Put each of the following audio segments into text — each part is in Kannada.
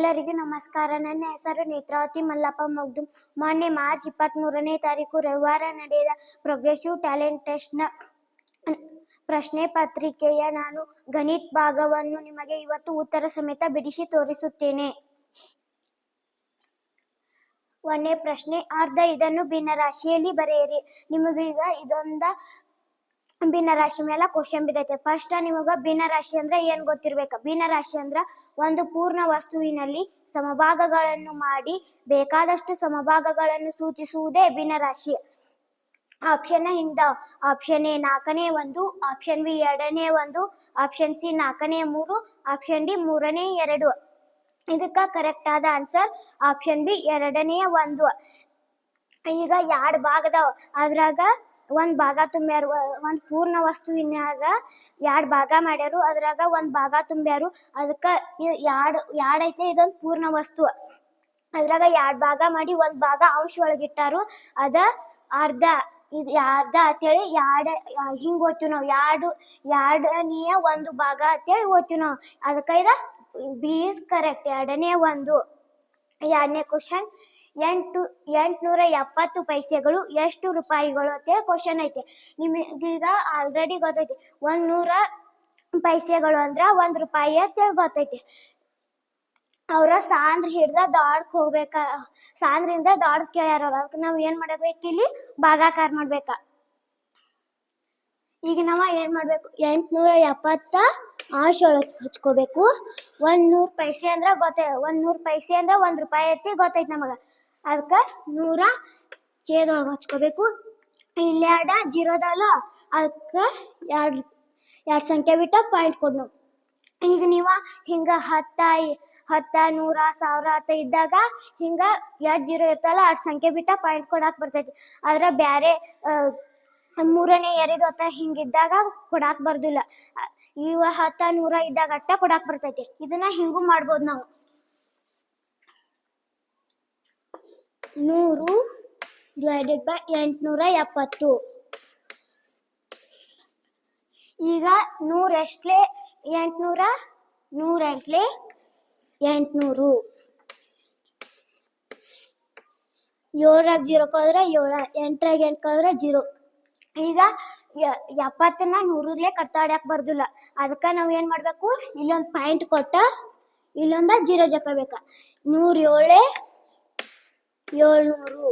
ಎಲ್ಲರಿಗೂ ನಮಸ್ಕಾರ. ನನ್ನ ಹೆಸರು ನೇತ್ರಾವತಿ ಮಲ್ಲಪ್ಪ ಮಗ್ದುಮ್. ಮೊನ್ನೆ ಮಾರ್ಚ್ 23ನೇ ತಾರೀಕು ರವಿವಾರ ನಡೆದ ಪ್ರೋಗ್ರೆಸಿವ್ ಟ್ಯಾಲೆಂಟ್ ಟೆಸ್ಟ್ ನ ಪ್ರಶ್ನೆ ಪತ್ರಿಕೆಯ ನಾನು ಗಣಿತ ಭಾಗವನ್ನು ನಿಮಗೆ ಇವತ್ತು ಉತ್ತರ ಸಮೇತ ಬಿಡಿಸಿ ತೋರಿಸುತ್ತೇನೆ. ಒಂದನೇ ಪ್ರಶ್ನೆ, ಅರ್ಧ ಇದನ್ನು ಭಿನ್ನರಾಶಿಯಲ್ಲಿ ಬರೆಯಿರಿ. ನಿಮಗೀಗ ಇದೊಂದ ಭಿನ್ನರಾಶಿ ಮೇಲೆ ಕ್ವಶನ್ ಬಿದ್ದೈತೆ. ಫಸ್ಟ್ ನಿಮಗ ಭಿನ್ನರಾಶಿ ಅಂದ್ರೆ ಏನ್ ಗೊತ್ತಿರ್ಬೇಕು. ಭಿನ್ನರಾಶಿ ಅಂದ್ರ ಒಂದು ಪೂರ್ಣ ವಸ್ತುವಿನಲ್ಲಿ ಸಮಭಾಗಗಳನ್ನು ಮಾಡಿ ಬೇಕಾದಷ್ಟು ಸಮಭಾಗಗಳನ್ನು ಸೂಚಿಸುವುದೇ ಭಿನ್ನರಾಶಿ. ಆಪ್ಷನ್ ಹಿಂಗ ಆಪ್ಷನ್ ಎ 4ನೇ 1, ಆಪ್ಷನ್ ಬಿ 2ನೇ 1, ಆಪ್ಷನ್ ಸಿ 4ನೇ 3, ಆಪ್ಷನ್ ಡಿ 3ನೇ 2. ಇದಕ್ಕ ಕರೆಕ್ಟ್ ಆದ ಆನ್ಸರ್ ಆಪ್ಷನ್ ಬಿ 2ನೇ 1. ಈಗ 2 ಭಾಗದಾವ, ಅದ್ರಾಗ ಒಂದ್ ಭಾಗ ತುಂಬ್ಯಾರು. ಒಂದ್ ಪೂರ್ಣ ವಸ್ತುವಿನಾಗ 2 ಭಾಗ ಮಾಡ್ಯಾರು, ಅದ್ರಾಗ ಒಂದ್ ಭಾಗ ತುಂಬ್ಯಾರು. ಅದಕ್ಕ ಎರಡ್ ಐತೆ, ಇದೊಂದ್ ಪೂರ್ಣ ವಸ್ತು. ಅದ್ರಾಗ 2 ಭಾಗ ಮಾಡಿ ಒಂದ್ ಭಾಗ ಅಂಶ ಒಳಗಿಟ್ಟಾರು, ಅದ ಅರ್ಧ. ಇದು ಅರ್ಧ ಅಂತೇಳಿ ಹಿಂಗ್ ಓದ್ತೀವಿ ನಾವು. ಎರಡನೆಯ 1 ಭಾಗ ಅಂತೇಳಿ ಓದ್ತೀವಿ ನಾವು. ಅದಕ್ಕ ಇದ ಬಿ ಇಸ್ ಕರೆಕ್ಟ್, 2ನೇ 1. 2ನೇ ಕ್ವಶನ್, 870 ಪೈಸೆಗಳು ಎಷ್ಟು ರೂಪಾಯಿಗಳು ಅಂತ ಕ್ವಶನ್ ಐತೆ. ನಿಮಗೀಗ ಆಲ್ರೆಡಿ ಗೊತ್ತೈತಿ 100 ಪೈಸೆಗಳು ಅಂದ್ರ 1 ರೂಪಾಯಿ ಅಂತ ಗೊತ್ತೈತಿ. ಅವ್ರ ಸಾಂದ್ರ ಹಿಡ್ದ ದಾಡ್ಕ್ ಹೋಗ್ಬೇಕ, ಸಾಂದ್ರಿಂದ ದಾಡ್ಕ್ ಕೇಳ್ಯಾರ. ಅದಕ್ಕೆ ನಾವ್ ಏನ್ ಮಾಡ್ಬೇಕು, ಇಲ್ಲಿ ಭಾಗಾಕಾರ ಮಾಡ್ಬೇಕ. ಈಗ ನಾವ ಏನ್ ಮಾಡ್ಬೇಕು, 870 ಅಂಶ ಒಳಗ್ ಹಚ್ಕೋಬೇಕು. 100 ಪೈಸೆ ಅಂದ್ರ ಗೊತ್ತೈತಿ, 100 ಪೈಸೆ ಅಂದ್ರ 1 ರೂಪಾಯಿ ಐತಿ ಗೊತ್ತೈತಿ ನಮಗ. ಅದಕ್ಕ 100 ಛೇದೊಳಗ ಹಚ್ಕೋಬೇಕು. ಇಲ್ಲಿ 2 ಜೀರೋದಲ್ಲ, ಅದಕ್ಕ 2 ಸಂಖ್ಯೆ ಬಿಟ್ಟ ಪಾಯಿಂಟ್ ಕೊಡ್ನು. ಈಗ ನೀವ ಹಿಂಗ 10, 100, 1000 ಅಂತ ಇದ್ದಾಗ ಹಿಂಗ 2 ಜೀರೋ ಇರ್ತಲ್ಲ, 2 ಸಂಖ್ಯೆ ಬಿಟ್ಟ ಪಾಯಿಂಟ್ ಕೊಡಾಕ್ ಬರ್ತೈತಿ. ಆದ್ರ ಬ್ಯಾರೆ 3ನೇ 2 ಅಂತ ಹಿಂಗಿದ್ದಾಗ ಕೊಡಾಕ್ ಬರ್ದಿಲ್ಲ. ಇವ 10, 100 ಇದ್ದಾಗ ಅಟ್ಟ ಕೊಡಾಕ್ ಬರ್ತೈತಿ. ಇದನ್ನ ಹಿಂಗೂ ಮಾಡ್ಬೋದು ನಾವು. 100 ಡಿವೈಡೆಡ್ ಬೈ 870. ಈಗ 100 ಎಷ್ಟ್ಲೆ 800, 100 ಎಂಟ್ಲೆ 800. 7ರಾಗ 0 ಕಳೆದ್ರೆ 7, 8ರಾಗ 8 ಕಳೆದ್ರೆ 0. ಈಗ 70ನ 100ರ್ಲೆ ಕಟ್ಟಾಡ್ಯಾಕ್ ಬರ್ದಿಲ್ಲ. ಅದಕ್ಕ ನಾವ್ ಏನ್ ಮಾಡ್ಬೇಕು, ಇಲ್ಲೊಂದ್ ಪಾಯಿಂಟ್ ಕೊಟ್ಟ ಇಲ್ಲೊಂದ 0 ಜಕಬೇಕ. 100 7 700.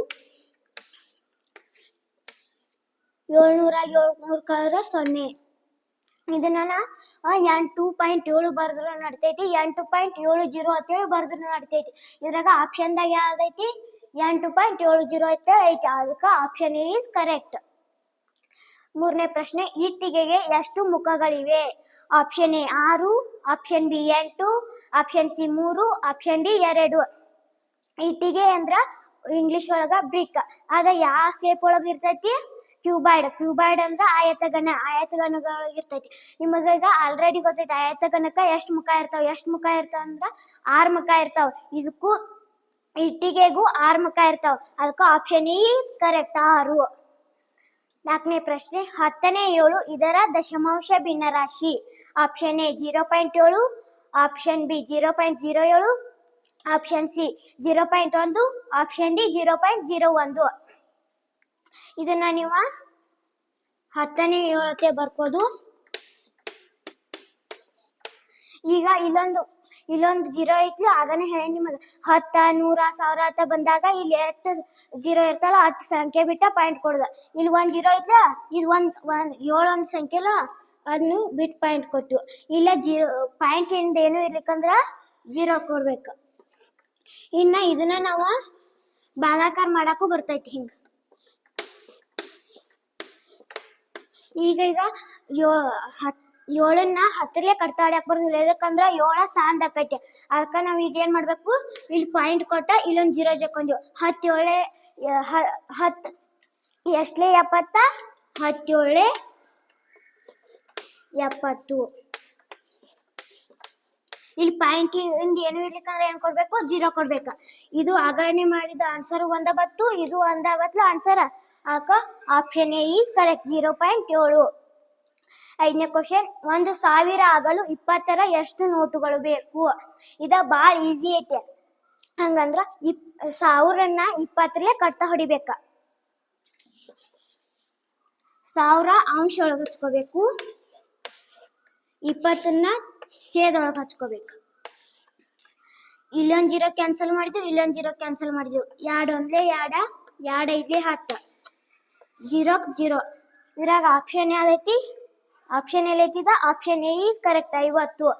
700ರಾಗ 700 ಕಳೆದ್ರೆ 0. ಇದನ್ನ 8.7 ಬರ್ದ್ರ ನಡ್ತೈತಿ, 8.70 ಅಂತೇಳಿ ಬರ್ದ್ರ ನಡ್ತೈತಿ. ಇದ್ರಾಗ ಆಪ್ಷನ್ದಾಗ ಯಾವ್ದೈತಿ, 8.70 ಅಂತ ಐತಿ. ಅದಕ್ಕ ಆಪ್ಷನ್ ಎ ಇಸ್ ಕರೆಕ್ಟ್. 3ನೇ ಪ್ರಶ್ನೆ, ಇಟ್ಟಿಗೆಗೆ ಎಷ್ಟು ಮುಖಗಳಿವೆ. Option A 6, option B 8, option C 3, option D 2. ಇಟ್ಟಿಗೆ ಅಂದ್ರ ಇಂಗ್ಲಿಷ್ ಒಳಗ ಬ್ರಿಕ್. ಅದ ಯಾವ ಶೇಪ್ ಒಳಗ ಇರ್ತೈತಿ, ಕ್ಯೂಬಾಯ್ಡ್. ಕ್ಯೂಬಾಯ್ಡ್ ಅಂದ್ರ ಆಯತಗಣಗಳೊಳಗ ಇರ್ತೈತಿ. ನಿಮಗ ಆಲ್ರೆಡಿ ಗೊತ್ತೈತಿ ಆಯತಗಣಕ್ಕ ಎಷ್ಟು ಮುಖ ಇರ್ತಾವ. ಅಂದ್ರ 6 ಮುಖ ಇರ್ತಾವ. ಇದಕ್ಕೂ ಇಟ್ಟಿಗೆಗೂ 6 ಮುಖ ಇರ್ತಾವ. ಅದಕ್ಕ ಆಪ್ಷನ್ ಇ ಇಸ್ ಕರೆಕ್ಟ್, 6. 4ನೇ ಪ್ರಶ್ನೆ, 10ನೇ 7 ಇದರ ದಶಮಾಂಶ ಭಿನ್ನರಾಶಿ. Option A 0.7, option B 0.07, option C 0.1, option D 0.01. ಇದನ್ನ ನೀವ 10ನೇ 7 ಬರ್ಕೋದು. ಈಗ ಇಲ್ಲೊಂದು 0 ಐತ್ಲಿ, ಆಗನೇ ಹೇಳಿ ನಿಮಗ 10, 100, 1000 ಅಂತ ಬಂದಾಗ ಇಲ್ಲಿ 8 0 ಇರ್ತಲ್ಲ, 8 ಸಂಖ್ಯೆ ಬಿಟ್ಟ ಪಾಯಿಂಟ್ ಕೊಡುದ. ಇಲ್ಲಿ 1 0 ಐತ್ಲ, ಇದು 7 ಸಂಖ್ಯೆಲ, ಅದನ್ನು ಬಿಟ್ ಪಾಯಿಂಟ್ ಕೊಟ್ಟು. ಇಲ್ಲ ಪಾಯಿಂಟ್ ಇಂದ ಏನು ಇರ್ಲಿಕ್ಕಂದ್ರ 0 ಕೊಡ್ಬೇಕು. ಇನ್ನ ಇದನ್ನ ನಾವ ಭಾಗಾಕಾರ ಮಾಡಾಕು ಬರ್ತೈತಿ ಹಿಂಗ. ಈಗ 7ನ್ನ 10ರ್ಲೆ ಕಟ್ಟಾಡ್ಯಾಕ ಬರೋದಿಲ್ಲ. ಯಾಕಂದ್ರ 7 ಸಾಂದ್ ಆಕೈತಿ. ಅದಕ್ಕ ನಾವ್ ಈಗ ಏನ್ ಮಾಡ್ಬೇಕು, ಇಲ್ಲಿ ಪಾಯಿಂಟ್ ಕೊಟ್ಟ ಇಲ್ಲೊಂದ್ 0 ಜಕ್ಕೊಂದಿವ್. 10 ಎಷ್ಟ್ಲೆ 70, 10 7 70. ಇಲ್ಲಿ ಪಾಯಿಂಟ್ ಇಂದ ಏನು ಇರ್ಲಿಕ್ಕಂದ್ರೆ ಏನ್ ಕೊಡ್ಬೇಕು, 0 ಕೊಡ್ಬೇಕ. ಇದು ಆಗನೆ ಮಾಡಿದ ಆನ್ಸರ್ ಒಂದ ಬತ್ತು, ಇದು ಒಂದ ಬತ್ಲ ಆನ್ಸರ್. ಆಕ ಆಪ್ಷನ್ ಎ ಈಸ್ ಕರೆಕ್ಟ್, 0.7. 5ನೇ ಕ್ವಶನ್ 1,000 ಆಗಲು 20ರ ಎಷ್ಟು ನೋಟುಗಳು ಬೇಕು? ಇದ ಬಾಳ ಈಸಿ ಐತೆ. ಹಂಗಂದ್ರ 1000ನ್ನ 20ಲೆ ಕಟ್ತಾ ಹೊಡಿಬೇಕ. 1000 ಅಂಶ ಒಳಗ ಹಚ್ಕೋಬೇಕು, 20ನ್ನ ಛೇದ ಒಳಗ ಹಚ್ಕೋಬೇಕು. ಇಲ್ಲೊಂದ್ 0 ಕ್ಯಾನ್ಸಲ್ ಮಾಡಿದ್ವಿ, ಇಲ್ಲೊಂದ್ 0 ಕ್ಯಾನ್ಸಲ್ ಮಾಡಿದ್ವಿ. 2 1 2, 2 5 10. 0 0. ಇದ್ರಾಗ ಆಪ್ಷನ್ ಯಾವ್ದೈತಿ? ಆಪ್ಷನ್ ಎಲ್ಲೈತಿದ? Option A is correct 50.